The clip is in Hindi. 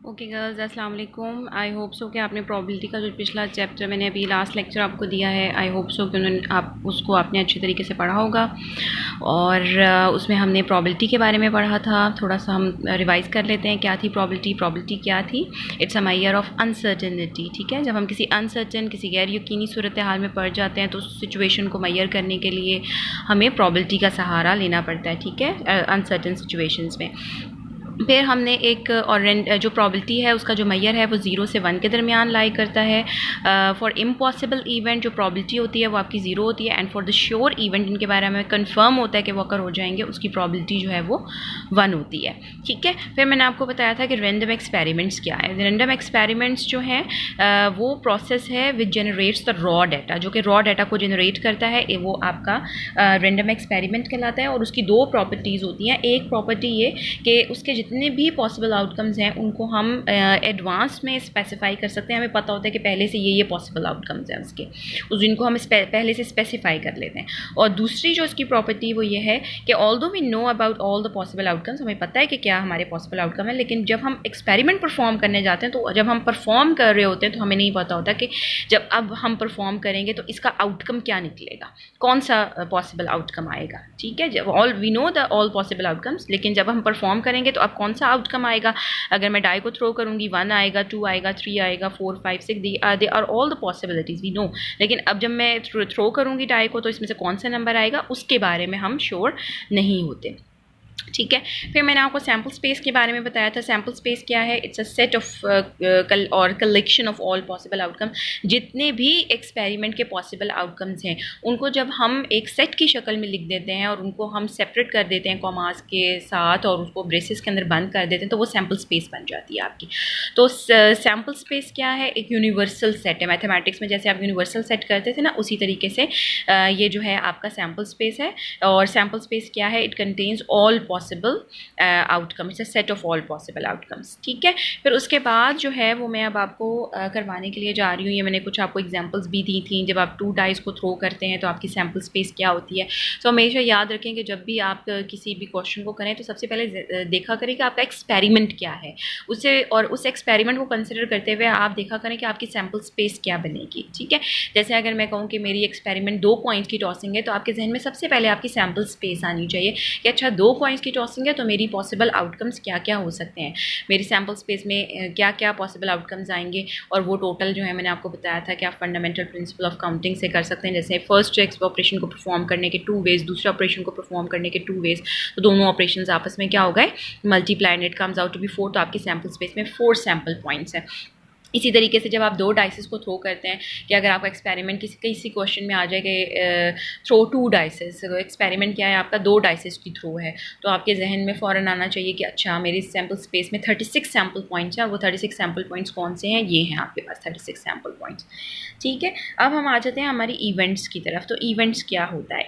ओके गर्ल्स, अस्सलाम वालेकुम। आई होप सो कि आपने प्रोबेबिलिटी का जो पिछला चैप्टर मैंने अभी लास्ट लेक्चर आपको दिया है, आई होप सो कि आपने अच्छे तरीके से पढ़ा होगा। और उसमें हमने प्रोबेबिलिटी के बारे में पढ़ा था। थोड़ा सा हम रिवाइज़ कर लेते हैं क्या थी प्रोबेबिलिटी क्या थी। It's a measure of uncertainty. ठीक है, जब हम किसी अनसर्टेन, किसी गैर यकीनी सूरत हाल में पड़ जाते हैं तो उस सिचुएशन को मेजर करने के लिए हमें प्रोबेबिलिटी का सहारा लेना पड़ता है। ठीक है, अनसर्टेन सिचुएशंस में। फिर हमने एक और जो प्रोबेबिलिटी है उसका जो मेजर है वो 0 से 1 के दरमियान लाई करता है। फॉर इम्पॉसिबल इवेंट जो प्रोबेबिलिटी होती है वो आपकी 0 होती है, and for the sure event जिनके बारे में कंफर्म होता है कि वो अकर हो जाएंगे उसकी प्रोबेबिलिटी जो है वो 1 होती है। ठीक है, फिर मैंने आपको बताया था कि रैंडम एक्सपेरिमेंट्स क्या है। रैंडम एक्सपेरिमेंट्स जो है वो प्रोसेस है विच जनरेट्स द रॉ डाटा, जो कि रॉ डाटा को जनरेट करता है, वो आपका रैंडम एक्सपेरिमेंट कहलाता है। और उसकी दो प्रॉपर्टीज़ होती हैं। एक प्रॉपर्टी ये कि उसके जितने भी पॉसिबल आउटकम्स हैं उनको हम एडवांस में स्पेसिफाई कर सकते हैं। हमें पता होता है कि पहले से ये पॉसिबल आउटकम्स हैं उसके, उस जिनको हम पहले से स्पेसिफाई कर लेते हैं। और दूसरी जो इसकी प्रॉपर्टी वो ये है कि although we know about all the possible outcomes, हमें पता है कि क्या हमारे पॉसिबल आउटकम है, लेकिन जब हम एक्सपेरिमेंट परफॉर्म करने जाते हैं तो जब हम परफॉर्म कर रहे होते हैं तो हमें नहीं पता होता कि जब अब हम परफॉर्म करेंगे तो इसका आउटकम क्या निकलेगा, कौन सा पॉसिबल आउटकम आएगा। ठीक है, जब we know the all possible outcomes, लेकिन जब हम परफॉर्म करेंगे तो अब कौन सा आउटकम आएगा। अगर मैं डाई को थ्रो करूंगी 1 आएगा, 2 आएगा, 3 आएगा, 4 5 6, they are all the possibilities we know. लेकिन अब जब मैं थ्रो करूंगी डाई को तो इसमें से कौन सा नंबर आएगा उसके बारे में हम श्योर नहीं होते। ठीक है, फिर मैंने आपको सैम्पल स्पेस के बारे में बताया था। सैम्पल स्पेस क्या है? इट्स अ सेट ऑफ और collection of all possible outcome. जितने भी एक्सपेरिमेंट के पॉसिबल आउटकम्स हैं उनको जब हम एक सेट की शक्ल में लिख देते हैं और उनको हम सेपरेट कर देते हैं कॉमास के साथ और उसको ब्रेसेस के अंदर बंद कर देते हैं तो वो सैम्पल स्पेस बन जाती है आपकी। तो सैम्पल स्पेस क्या है? एक यूनिवर्सल सेट है। मैथमेटिक्स में जैसे आप यूनिवर्सल सेट करते थे ना, उसी तरीके से ये जो है आपका सैम्पल स्पेस है। और सैम्पल स्पेस क्या है? It contains all possible outcome, it's a set of all possible outcomes. ठीक है, फिर उसके बाद जो है वो मैं अब आपको करवाने के लिए जा रही हूँ। ये मैंने कुछ आपको एग्जांपल्स भी दी थी। जब आप 2 डाइस को थ्रो करते हैं तो आपकी सैम्पल स्पेस क्या होती है। तो हमेशा याद रखें कि जब भी आप किसी भी क्वेश्चन को करें तो सबसे पहले देखा करें कि आपका एक्सपेरिमेंट क्या है, उसे और उस एक्सपेरिमेंट को कंसिडर करते हुए आप देखा करें कि आपकी सैम्पल स्पेस क्या बनेगी। ठीक है, जैसे अगर मैं कहूँ कि मेरी एक्सपेरिमेंट 2 पॉइंट्स की टॉसिंग है तो आपके जहन में सबसे पहले आपकी सैम्पल स्पेस आनी चाहिए कि अच्छा 2 पॉइंट्स की टॉसिंग है तो मेरी पॉसिबल आउटकम्स क्या क्या हो सकते हैं, मेरी सैम्पल स्पेस में क्या क्या पॉसिबल आउटकम्स आएंगे। और वो टोटल जो है मैंने आपको बताया था कि आप फंडामेंटल प्रिंसिपल ऑफ काउंटिंग से कर सकते हैं। जैसे फर्स्ट ऑपरेशन को परफॉर्म करने के 2 वेज, दूसरे ऑपरेशन को परफॉर्म करने के 2 वेज, तो दोनों ऑपरेशन आपस में क्या हो गए, multiply and it comes out to be 4। तो आपकी सैम्पल स्पेस में 4 सैम्पल पॉइंट्स हैं। इसी तरीके से जब आप 2 डाइसेस को थ्रो करते हैं कि अगर आपका एक्सपेरिमेंट किसी क्वेश्चन में आ जाए कि थ्रो 2 डाइसेस, तो एक्सपेरिमेंट क्या है आपका 2 डाइसेस की थ्रो है, तो आपके जहन में फ़ौरन आना चाहिए कि अच्छा मेरी सैम्पल स्पेस में 36 सैम्पल पॉइंट्स हैं। वो 36 सैम्पल पॉइंट्स कौन से हैं? ये हैं आपके पास 36 सैम्पल पॉइंट्स। ठीक है, अब हम आ जाते हैं हमारी इवेंट्स की तरफ। तो इवेंट्स क्या होता है?